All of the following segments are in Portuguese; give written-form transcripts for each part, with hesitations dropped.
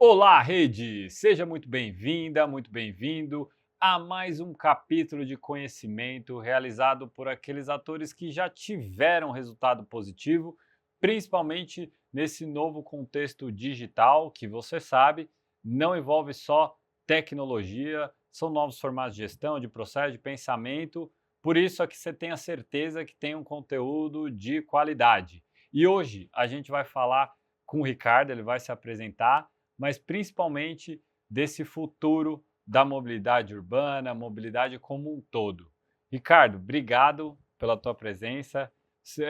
Olá, rede! Seja muito bem-vinda, muito bem-vindo a mais um capítulo de conhecimento realizado por aqueles atores que já tiveram resultado positivo, principalmente nesse novo contexto digital que você sabe, não envolve só tecnologia, são novos formatos de gestão, de processo, de pensamento. Por isso é que você tenha certeza que tem um conteúdo de qualidade. E hoje a gente vai falar com o Ricardo, ele vai se apresentar, mas principalmente desse futuro da mobilidade urbana, mobilidade como um todo. Ricardo, obrigado pela tua presença. Se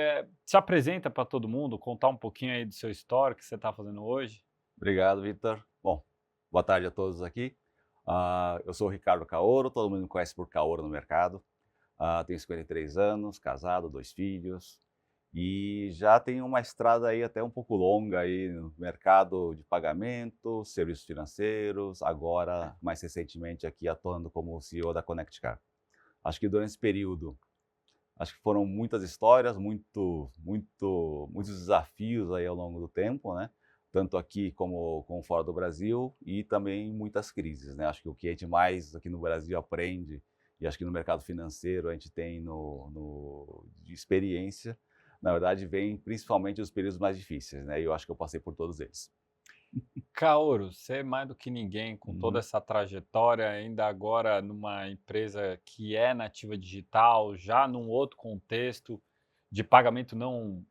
apresenta para todo mundo, contar um pouquinho aí do seu histórico, que você está fazendo hoje. Obrigado, Vitor. Bom, boa tarde a todos aqui. Eu sou o Ricardo Caoro, todo mundo me conhece por Caoro no mercado. Tenho 53 anos, casado, 2 filhos e já tenho uma estrada aí até um pouco longa aí no mercado de pagamento, serviços financeiros, agora mais recentemente aqui atuando como CEO da Connect Car. Acho que durante esse período, acho que foram muitas histórias, muitos desafios aí ao longo do tempo, né? Tanto aqui como fora do Brasil e também muitas crises, né? Acho que o que a gente mais aqui no Brasil aprende e acho que no mercado financeiro a gente tem de experiência, na verdade vem principalmente dos períodos mais difíceis, né? E eu acho que eu passei por todos eles. Kaoru, você é mais do que ninguém, com toda Uhum, essa trajetória, ainda agora numa empresa que é nativa digital, já num outro contexto de pagamento não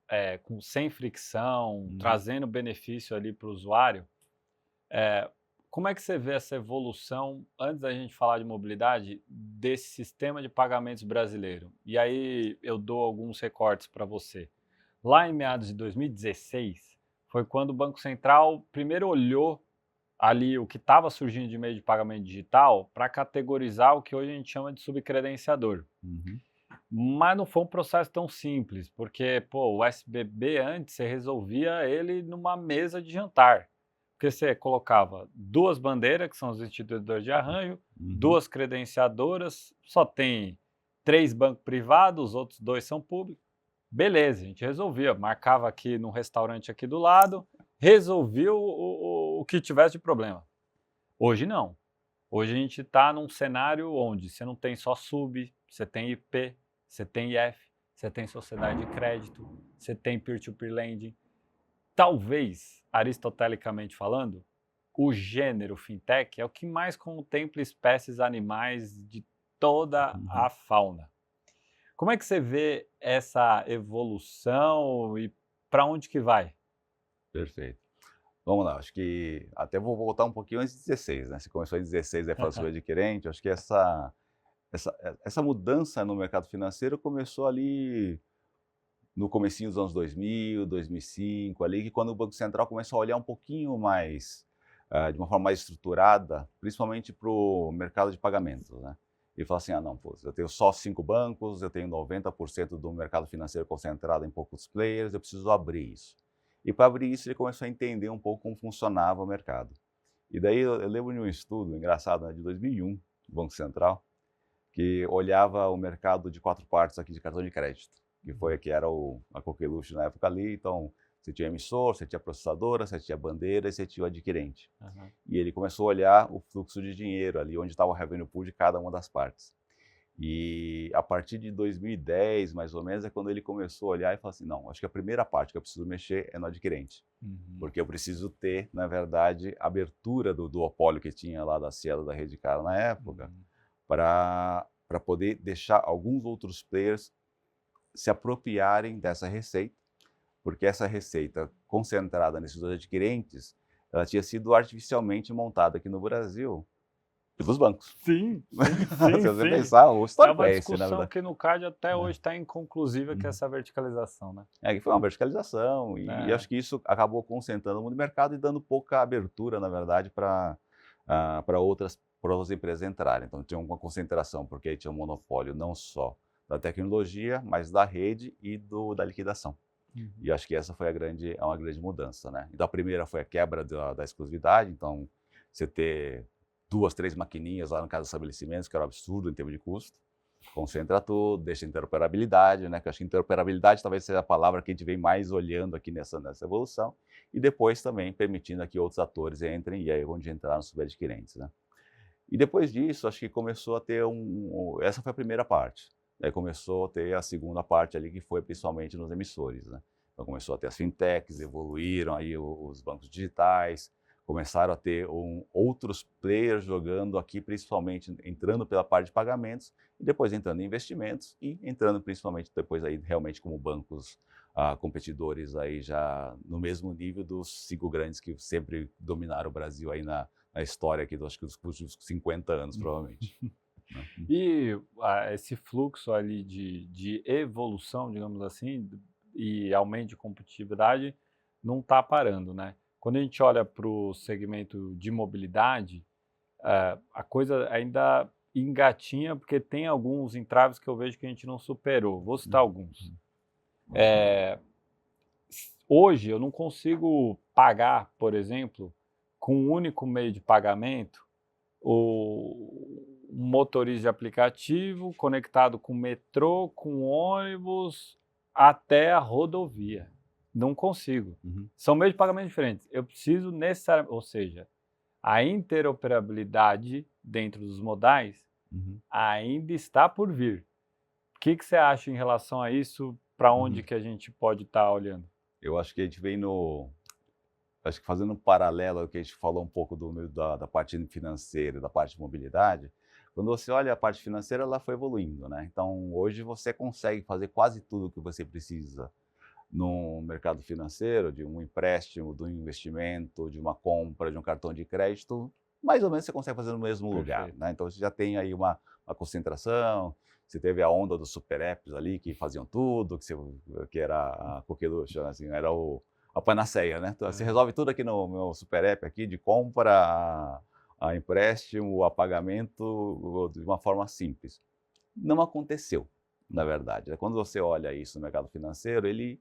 sem fricção, uhum. trazendo benefício ali para o usuário. Como é que você vê essa evolução, antes da gente falar de mobilidade, desse sistema de pagamentos brasileiro? E aí eu dou alguns recortes para você. Lá em meados de 2016, foi quando o Banco Central primeiro olhou ali o que estava surgindo de meio de pagamento digital para categorizar o que hoje a gente chama de subcredenciador. Uhum, Mas não foi um processo tão simples, porque, pô, o SBB antes você resolvia ele numa mesa de jantar. Porque você colocava duas bandeiras, que são os instituidores de arranjo, uhum. duas credenciadoras, só tem três bancos privados, os outros dois são públicos. Beleza, a gente resolvia, marcava aqui no restaurante aqui do lado, resolvia o que tivesse de problema. Hoje não. Hoje a gente está num cenário onde você não tem só sub, você tem IP, você tem IF, você tem sociedade de crédito, você tem peer-to-peer lending. Talvez, aristotelicamente falando, o gênero fintech é o que mais contempla espécies animais de toda a Uhum. fauna. Como é que você vê essa evolução e para onde que vai? Perfeito. Vamos lá, acho que até vou voltar um pouquinho antes de 16, né? Você começou em 16 aí falando sobre adquirente, acho que essa mudança no mercado financeiro começou ali no comecinho dos anos 2000, 2005, ali que quando o Banco Central começou a olhar um pouquinho mais, de uma forma mais estruturada, principalmente para o mercado de pagamentos, né. E falou assim: "Ah não, pô, eu tenho só 5 bancos, eu tenho 90% do mercado financeiro concentrado em poucos players, eu preciso abrir isso". E para abrir isso ele começou a entender um pouco como funcionava o mercado. E daí eu lembro de um estudo engraçado, né, de 2001, do Banco Central, que olhava o mercado de 4 partes aqui de cartão de crédito, Uhum, que era a Coqueluche na época ali, então você tinha emissor, você tinha processadora, você tinha bandeira e você tinha o adquirente. aham. E ele começou a olhar o fluxo de dinheiro ali, onde estava o revenue pool de cada uma das partes. E a partir de 2010, mais ou menos, é quando ele começou a olhar e falou assim: "Não, acho que a primeira parte que eu preciso mexer é no adquirente, Uhum, porque eu preciso ter, na verdade, abertura do duopólio que tinha lá da Cielo, da Redecaro na época, uhum. para poder deixar alguns outros players se apropriarem dessa receita, porque essa receita concentrada nesses dois adquirentes, ela tinha sido artificialmente montada aqui no Brasil pelos bancos. Sim, sim, sim, Se você sim. pensar, o É histórico uma é esse, na discussão verdade. que no CAD até É. hoje está inconclusiva, que é Uhum. essa verticalização, né. É, que foi uma verticalização e É, acho que isso acabou concentrando muito no mercado e dando pouca abertura, na verdade, para outras empresas entrarem. Então tinha uma concentração, porque aí tinha um monopólio não só da tecnologia, mas da rede e da liquidação. uhum. E acho que essa foi uma grande mudança, né. Então a primeira foi a quebra da exclusividade, então você ter 2, 3 maquininhas lá no cada estabelecimentos, que era um absurdo em termos de custo. concentra tudo, deixa interoperabilidade, né, que eu acho que interoperabilidade talvez seja a palavra que a gente vem mais olhando aqui nessa evolução, e depois também permitindo que outros atores entrem, e aí onde entraram os subadquirentes, né. E depois disso, acho que começou a ter essa foi a primeira parte, aí começou a ter a segunda parte ali, que foi principalmente nos emissores, né. Então começou a ter as fintechs, evoluíram aí os bancos digitais, começaram a ter outros players jogando aqui, principalmente entrando pela parte de pagamentos, e depois entrando em investimentos e entrando principalmente depois aí realmente como bancos, competidores aí já no mesmo nível dos 5 grandes que sempre dominaram o Brasil aí na história aqui, acho que dos últimos 50 anos, provavelmente, né. E esse fluxo ali de evolução, digamos assim, e aumento de competitividade não está parando, né? Quando a gente olha para o segmento de mobilidade, a coisa ainda engatinha, porque tem alguns entraves que eu vejo que a gente não superou. Vou citar alguns. Hoje eu não consigo pagar, por exemplo, com um único meio de pagamento, um motorista de aplicativo conectado com metrô, com ônibus, até a rodovia. Não consigo. Uhum, São meios de pagamento diferentes. Eu preciso necessariamente, ou seja, a interoperabilidade dentro dos modais uhum, ainda está por vir. O que você acha em relação a isso? Para onde uhum. que a gente pode estar olhando? Eu acho que a gente vem acho que fazendo um paralelo ao que a gente falou um pouco da parte financeira, da parte de mobilidade, quando você olha a parte financeira, ela foi evoluindo, né. Então, hoje você consegue fazer quase tudo o que você precisa no mercado financeiro, de um empréstimo, de um investimento, de uma compra, de um cartão de crédito, mais ou menos você consegue fazer no mesmo lugar, Perfeito. né. Então você já tem aí uma concentração, você teve a onda dos super apps ali que faziam tudo, que era a coqueluche, né, assim, era a panaceia, né. Então você Aham. resolve tudo aqui no meu super app aqui, de compra a empréstimo, a pagamento, de uma forma simples. Não aconteceu, na verdade. Quando você olha isso no mercado financeiro, ele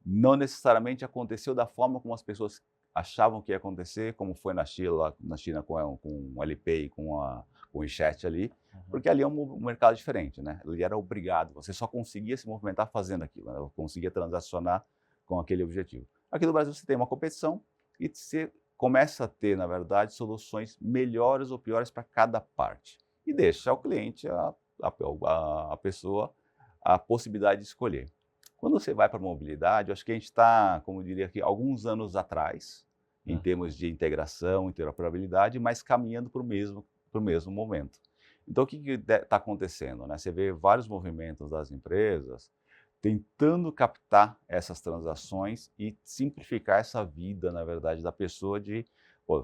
não necessariamente aconteceu da forma como as pessoas achavam que ia acontecer, como foi na China com o Alipay, com o WeChat ali, Aham. porque ali é um mercado diferente, né, ele era obrigado, você só conseguia se movimentar fazendo aquilo, né, conseguia transacionar com aquele objetivo. Aqui no Brasil você tem uma competição e você começa a ter, na verdade, soluções melhores ou piores para cada parte, e deixa ao cliente, a pessoa, a possibilidade de escolher. Quando você vai para a mobilidade, eu acho que a gente está, como eu diria aqui, alguns anos atrás, em Aham. termos de integração, interoperabilidade, mas caminhando para o mesmo momento. Então, o que está acontecendo, né? Você vê vários movimentos das empresas tentando captar essas transações e simplificar essa vida, na verdade, da pessoa de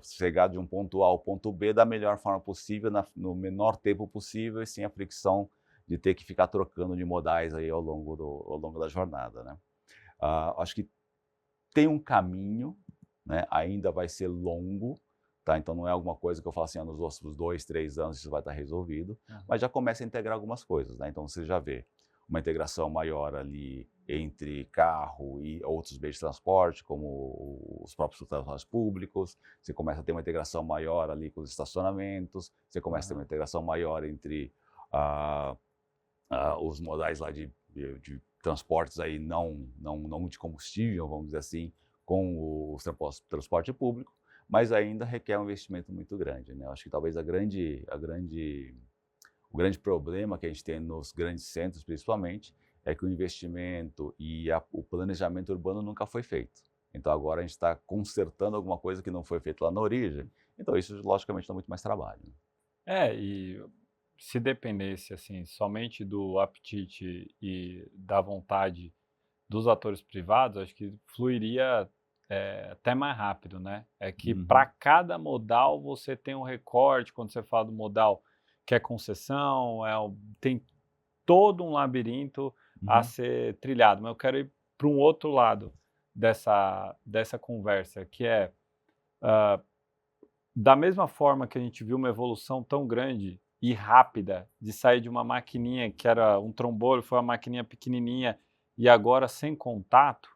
chegar de um ponto A ao ponto B da melhor forma possível, no menor tempo possível e sem a fricção de ter que ficar trocando de modais aí ao longo da jornada, né. Acho que tem um caminho, né, ainda vai ser longo, tá, então não é alguma coisa que eu falo assim: nos próximos 2, 3 anos isso vai estar resolvido, Aham. mas já começa a integrar algumas coisas, né, então você já vê uma integração maior ali entre carro e outros meios de transporte, como os próprios transportes públicos, você começa a ter uma integração maior ali com os estacionamentos, você começa a ter uma Aham. integração maior entre, ah os modais lá de transportes aí não de combustível, vamos dizer assim, com o transporte público, mas ainda requer um investimento muito grande, né. Eu acho que talvez o grande problema que a gente tem nos grandes centros, principalmente, é que o investimento e o planejamento urbano nunca foi feito. Então agora a gente está consertando alguma coisa que não foi feito lá na origem, então isso logicamente dá muito mais trabalho, né. E se dependesse, assim, somente do apetite e da vontade dos atores privados, acho que fluiria, até mais rápido, né. É que para Uhum, cada modal você tem um recorte, quando você fala do modal que é concessão, tem todo um labirinto a uhum, ser trilhado, mas eu quero ir para um outro lado dessa conversa, que é, hã da mesma forma que a gente viu uma evolução tão grande e rápida de sair de uma maquininha que era um trombolho, foi uma maquininha pequenininha e agora sem contato,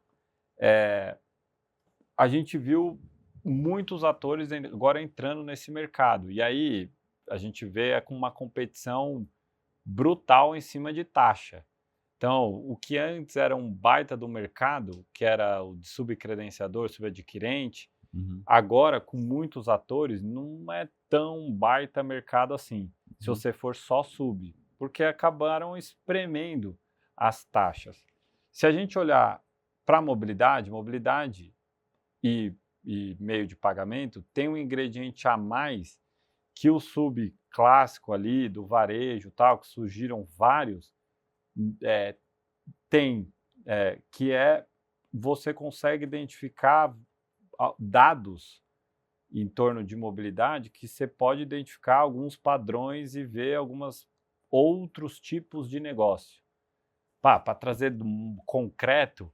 a gente viu muitos atores agora entrando nesse mercado. E aí a gente vê com uma competição brutal em cima de taxa. Então, o que antes era um baita do mercado, que era o de subcredenciador, subadquirente, Uhum, agora com muitos atores não é tão baita mercado assim, se uhum, você for só sub, porque acabaram espremendo as taxas. Se a gente olhar para a mobilidade, mobilidade e, e meio de pagamento tem um ingrediente a mais que o sub clássico ali do varejo tal, que surgiram vários, eh, tem, que é você consegue identificar dados em torno de mobilidade que você pode identificar alguns padrões e ver algumas outros tipos de negócio. Para trazer um concreto,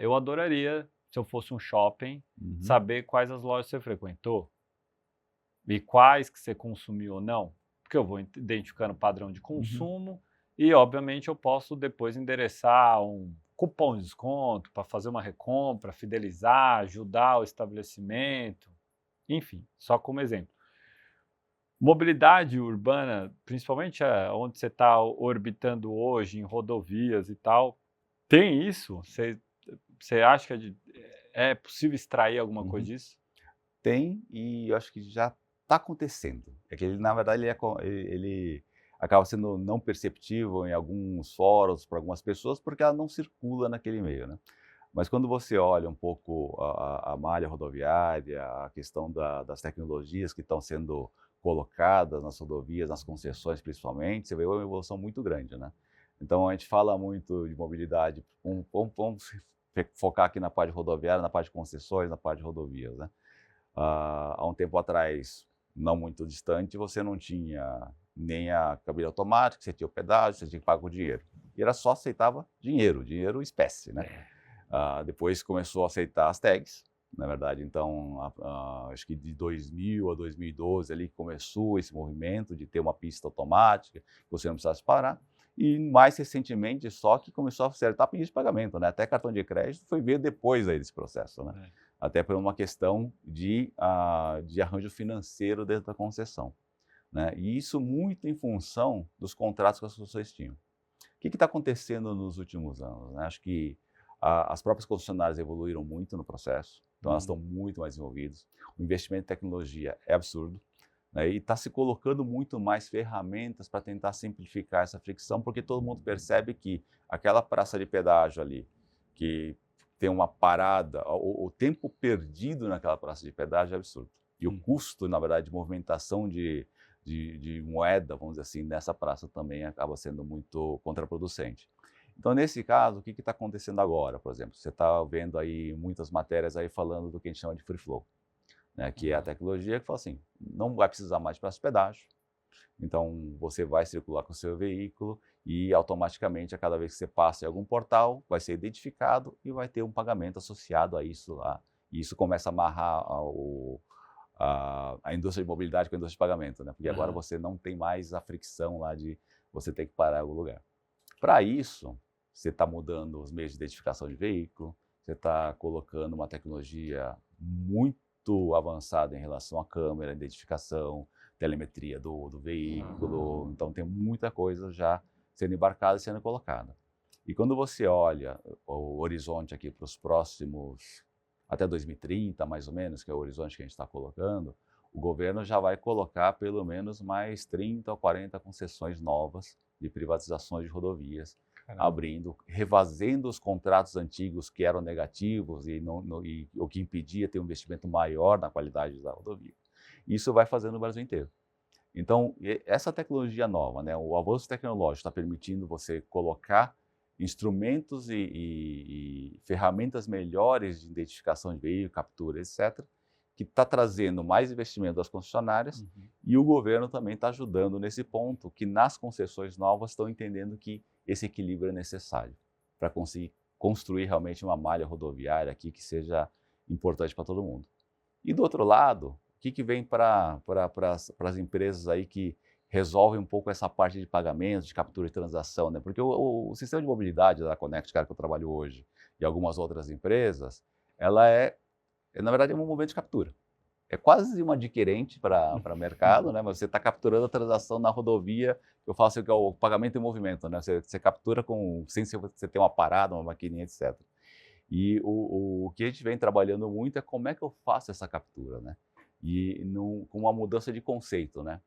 eu adoraria, se eu fosse um shopping, uhum, saber quais as lojas você frequentou e quais que você consumiu ou não, porque eu vou identificando padrão de uhum. consumo e, obviamente, eu posso depois endereçar um cupom de desconto para fazer uma recompra, fidelizar, ajudar o estabelecimento, enfim, só como exemplo. Mobilidade urbana, principalmente onde você está orbitando hoje, em rodovias e tal, tem isso? Você acha que é possível extrair alguma coisa Uhum. disso? Tem, e eu acho que já está acontecendo. É que ele, na verdade, ele acaba sendo não perceptível em alguns fóruns para algumas pessoas, porque ela não circula naquele meio, né. Mas quando você olha um pouco a malha rodoviária, a questão das tecnologias que estão sendo colocadas nas rodovias, nas concessões principalmente, você vê uma evolução muito grande, né. Então a gente fala muito de mobilidade, vamos focar aqui na parte rodoviária, na parte de concessões, na parte de rodovias, né. Há um tempo atrás, não muito distante, você não tinha nem a cabine automática, você tinha o pedágio, você tinha que pagar com dinheiro. E era só aceitava dinheiro, dinheiro espécie, né. É. Depois começou a aceitar as tags, na verdade, então, acho que de 2000 a 2012 ali começou esse movimento de ter uma pista automática, que você não precisasse parar, e mais recentemente só que começou a acertar pedido de pagamento, né, até cartão de crédito foi ver depois aí desse processo, né, É. até por uma questão de arranjo financeiro dentro da concessão, né, e isso muito em função dos contratos que as pessoas tinham. O que está acontecendo nos últimos anos, né? Acho que as próprias concessionárias evoluíram muito no processo, então elas Uhum. estão muito mais envolvidas. O investimento em tecnologia é absurdo, né? E está se colocando muito mais ferramentas para tentar simplificar essa fricção, porque todo mundo percebe que aquela praça de pedágio ali, que tem uma parada, o tempo perdido naquela praça de pedágio é absurdo. E o Uhum. custo, na verdade, de movimentação de moeda, vamos dizer assim, nessa praça também acaba sendo muito contraproducente. Então, nesse caso, o que está acontecendo agora, por exemplo? Você está vendo aí muitas matérias aí falando do que a gente chama de free flow, né, que é a Aham. tecnologia que fala assim, não vai precisar mais de praça de pedágio, então você vai circular com o seu veículo e automaticamente a cada vez que você passa em algum portal, vai ser identificado e vai ter um pagamento associado a isso lá. E isso começa a amarrar a indústria de mobilidade com a indústria de pagamento, né? Porque agora Aham. você não tem mais a fricção lá de você ter que parar em algum lugar. Para isso, você está mudando os meios de identificação de veículo, você está colocando uma tecnologia muito avançada em relação à câmera, identificação, telemetria do veículo, então tem muita coisa já sendo embarcada e sendo colocada. E quando você olha o horizonte aqui para os próximos, até 2030 mais ou menos, que é o horizonte que a gente está colocando, o governo já vai colocar pelo menos mais 30 ou 40 concessões novas de privatizações de rodovias, Caramba. abrindo, refazendo os contratos antigos que eram negativos e o que impedia ter um investimento maior na qualidade da rodovia. Isso vai fazendo no Brasil inteiro. Então, essa tecnologia nova, né, o avanço tecnológico está permitindo você colocar instrumentos e ferramentas melhores de identificação de veículo, captura, etc., que está trazendo mais investimento das concessionárias Uhum. e o governo também está ajudando nesse ponto, que nas concessões novas estão entendendo que esse equilíbrio é necessário para conseguir construir realmente uma malha rodoviária aqui que seja importante para todo mundo. E do outro lado, o que vem para as empresas aí que resolvem um pouco essa parte de pagamento, de captura e transação, né? Porque o sistema de mobilidade da Connect Car que eu trabalho hoje e algumas outras empresas, ela na verdade, é um momento de captura. é quase uma adquirente para mercado, né? Mas você está capturando a transação na rodovia, eu falo assim, que é o pagamento em movimento, né? Você captura sem você ter uma parada, uma maquininha, etc. E o que a gente vem trabalhando muito é como é que eu faço essa captura, né? E com uma mudança de conceito, né?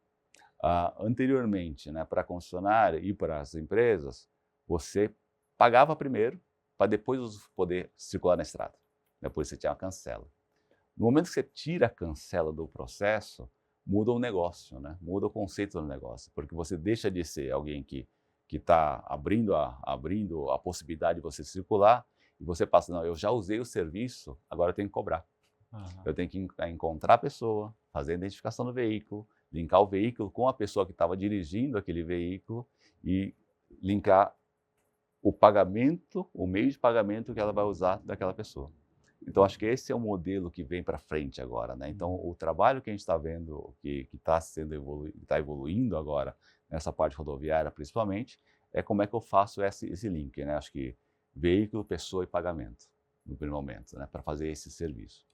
Anteriormente, né, para a concessionária e para as empresas, você pagava primeiro para depois poder circular na estrada. Depois você tinha a cancela. No momento que você tira a cancela do processo, muda o negócio, né? Muda o conceito do negócio, porque você deixa de ser alguém que está abrindo a possibilidade de você circular e você passa, não, eu já usei o serviço, agora eu tenho que cobrar. Eu tenho que encontrar a pessoa, fazer a identificação do veículo, linkar o veículo com a pessoa que estava dirigindo aquele veículo e linkar o pagamento, o meio de pagamento que ela vai usar daquela pessoa. Então, acho que esse é o modelo que vem para frente agora, né? Então, o trabalho que a gente está vendo, que está evoluindo agora, nessa parte rodoviária principalmente, é como é que eu faço esse link, né? Acho que veículo, pessoa e pagamento, no primeiro momento, né? Para fazer esse serviço.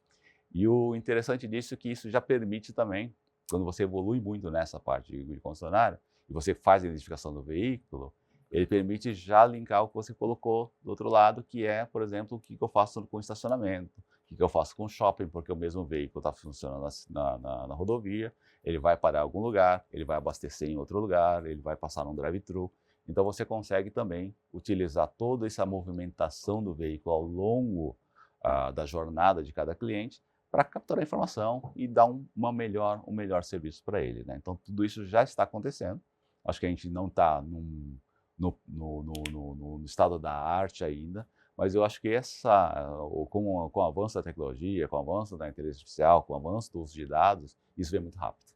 E o interessante disso é que isso já permite também, quando você evolui muito nessa parte de concessionária, e você faz a identificação do veículo, ele permite já linkar o que você colocou do outro lado, que é, por exemplo, o que eu faço com estacionamento, o que eu faço com shopping, porque o mesmo veículo está funcionando na rodovia, ele vai parar em algum lugar, ele vai abastecer em outro lugar, ele vai passar num drive-thru. Então você consegue também utilizar toda essa movimentação do veículo ao longo da jornada de cada cliente para capturar a informação e dar um melhor serviço para ele, né? Então tudo isso já está acontecendo. Acho que a gente não está no estado da arte ainda, mas eu acho que com o avanço da tecnologia, com o avanço da inteligência artificial, com o avanço do uso de dados, isso vem muito rápido,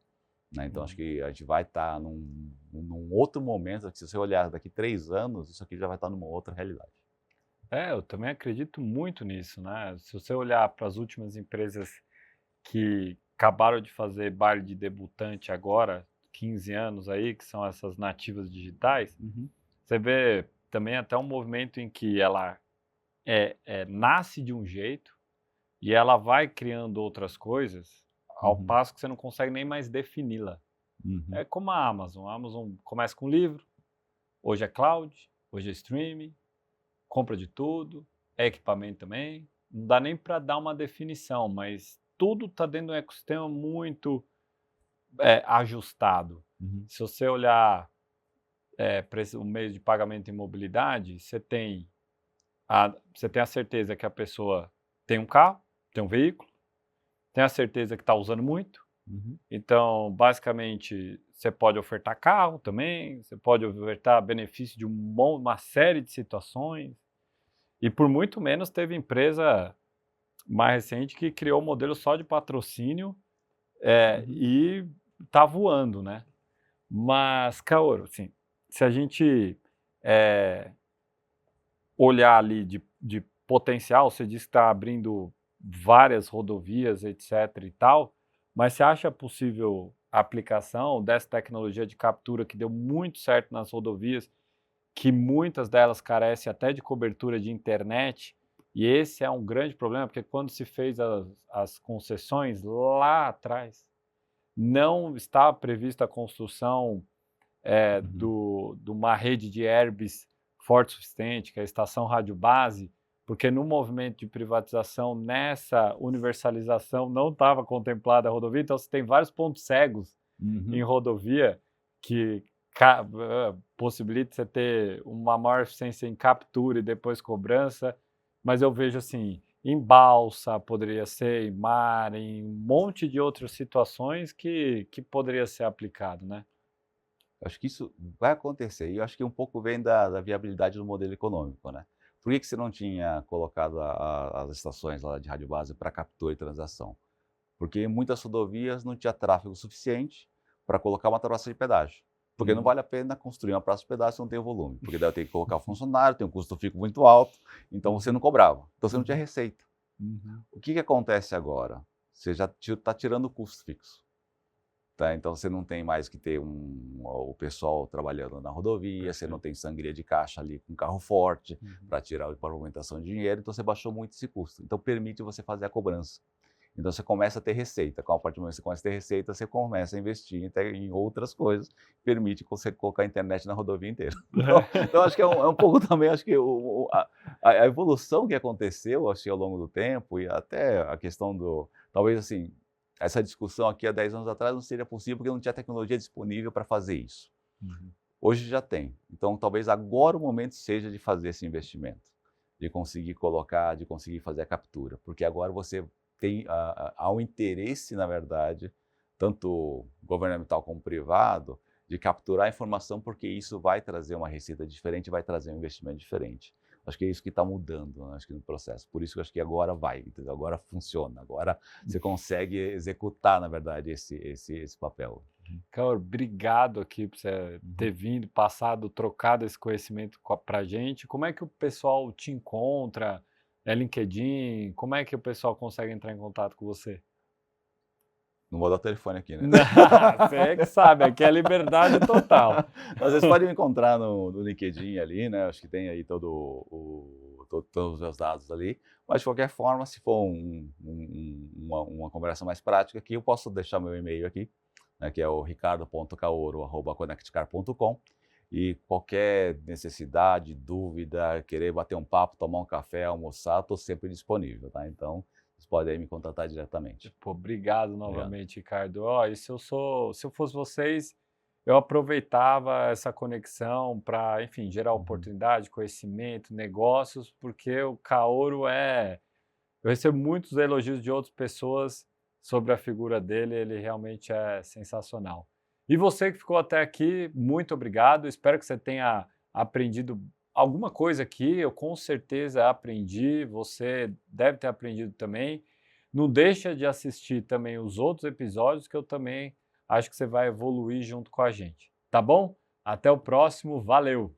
né? Então acho que a gente vai estar num outro momento, que se você olhar daqui 3 anos, isso aqui já vai estar numa outra realidade. Eu também acredito muito nisso, né? Se você olhar para as últimas empresas que acabaram de fazer baile de debutante agora, 15 anos aí, que são essas nativas digitais, você vê também até um movimento em que ela nasce de um jeito e ela vai criando outras coisas, ao passo que você não consegue nem mais defini-la. É como a Amazon. A Amazon começa com livro, hoje é cloud, hoje é streaming, compra de tudo, é equipamento também. Não dá nem para dar uma definição, mas tudo está dentro de um ecossistema muito ajustado. Se você olhar para o meio de pagamento em mobilidade, você tem a certeza que a pessoa tem um carro, tem um veículo, tem a certeza que está usando muito. Então, basicamente, você pode ofertar carro também, você pode ofertar benefício de uma série de situações. E por muito menos teve empresa mais recente que criou um modelo só de patrocínio e está voando, né? Mas, Kaoru, assim, se a gente olhar ali de potencial, você disse que está abrindo várias rodovias, etc. e tal, mas você acha possível a aplicação dessa tecnologia de captura que deu muito certo nas rodovias, que muitas delas carecem até de cobertura de internet, e esse é um grande problema, porque quando se fez as concessões lá atrás, não estava prevista a construção de uma rede de herbes forte o suficiente, que é a estação rádio base, porque no movimento de privatização, nessa universalização, não estava contemplada a rodovia, então você tem vários pontos cegos em rodovia que possibilita você ter uma maior eficiência em captura e depois cobrança, mas eu vejo assim, em balsa, poderia ser em mar, em um monte de outras situações que poderia ser aplicado, né? Acho que isso vai acontecer e eu acho que um pouco vem da viabilidade do modelo econômico, né? Por que você não tinha colocado as estações lá de rádio base para captura e transação? Porque em muitas rodovias não tinha tráfego suficiente para colocar uma praça de pedágio. Porque não vale a pena construir uma praça de pedágio se não tem volume. Porque daí eu tenho que colocar o funcionário, tem um custo fixo muito alto, então você não cobrava. Então você não tinha receita. O que acontece agora? Você já está tirando o custo fixo. Tá? Então você não tem mais que ter o pessoal trabalhando na rodovia, você não tem sangria de caixa ali com carro forte para tirar a movimentação de dinheiro, então você baixou muito esse custo. Então permite você fazer a cobrança. Então você começa a ter receita. Com a partir do momento que você começa a ter receita, você começa a investir em outras coisas, permite você colocar a internet na rodovia inteira. Então acho que é um pouco também, acho que a evolução que aconteceu, acho que ao longo do tempo, e até a questão do, talvez assim, essa discussão aqui há 10 anos atrás não seria possível porque não tinha tecnologia disponível para fazer isso. Uhum. Hoje já tem. Então talvez agora o momento seja de fazer esse investimento, de conseguir colocar, de conseguir fazer a captura, porque agora você tem, há um interesse, na verdade, tanto governamental como privado, de capturar a informação, porque isso vai trazer uma receita diferente, vai trazer um investimento diferente. Acho que é isso que está mudando, né? Acho que no processo. Por isso que eu acho que agora vai, entendeu? Agora funciona, agora você consegue executar, na verdade, esse papel. Kaor, obrigado aqui por você ter vindo, passado, trocado esse conhecimento para a gente. Como é que o pessoal te encontra? É LinkedIn? Como é que o pessoal consegue entrar em contato com você? Não vou dar o telefone aqui, né? Você é que sabe, aqui é liberdade total. Às vezes pode me encontrar no LinkedIn ali, né? Acho que tem aí todos os meus dados ali. Mas de qualquer forma, se for uma conversa mais prática aqui, eu posso deixar meu e-mail aqui, né, que é o ricardo.caoro@connectcar.com. E qualquer necessidade, dúvida, querer bater um papo, tomar um café, almoçar, estou sempre disponível, tá? Então, vocês podem aí me contatar diretamente. Pô, obrigado Obrigado. novamente, Ricardo. Ó, e se eu fosse vocês, eu aproveitava essa conexão para, enfim, gerar oportunidade, conhecimento, negócios, porque o Kaoru eu recebo muitos elogios de outras pessoas sobre a figura dele, ele realmente é sensacional. E você que ficou até aqui, muito obrigado. Espero que você tenha aprendido alguma coisa aqui. Eu com certeza aprendi, você deve ter aprendido também. Não deixa de assistir também os outros episódios que eu também acho que você vai evoluir junto com a gente. Tá bom? Até o próximo, valeu!